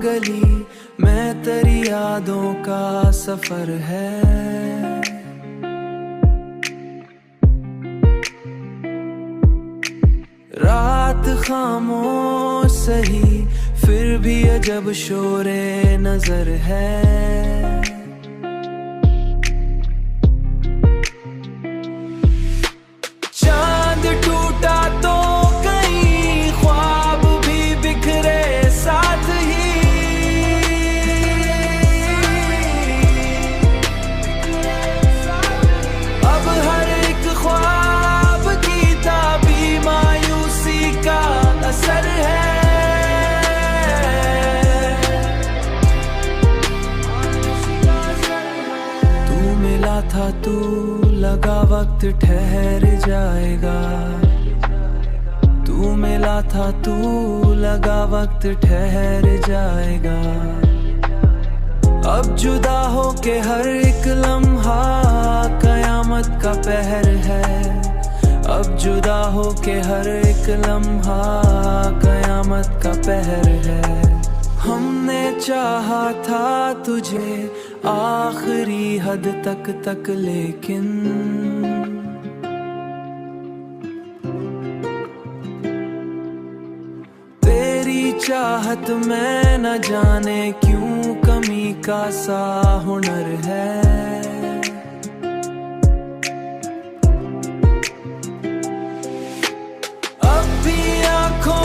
गली में तेरी यादों का सफर है। रात खामोश सही फिर भी अजब शोरे नजर है। चांद टूटा तो कहीं ख्वाब भी बिखरे साथ ही। अब हर एक ख्वाब की ताबी मायूसी का असर है। तू मिला था तू लगा वक्त ठहर जाएगा। तू मिला था तू लगा वक्त ठहर जाएगा। अब जुदा हो के हर एक लम्हा कयामत का पहर है। अब जुदा हो के हर एक लम्हा कयामत का पहर है। हमने चाहा था तुझे आखिरी हद तक लेकिन तेरी चाहत में न जाने क्यों कमी का सा हुनर है। अब भी आँखों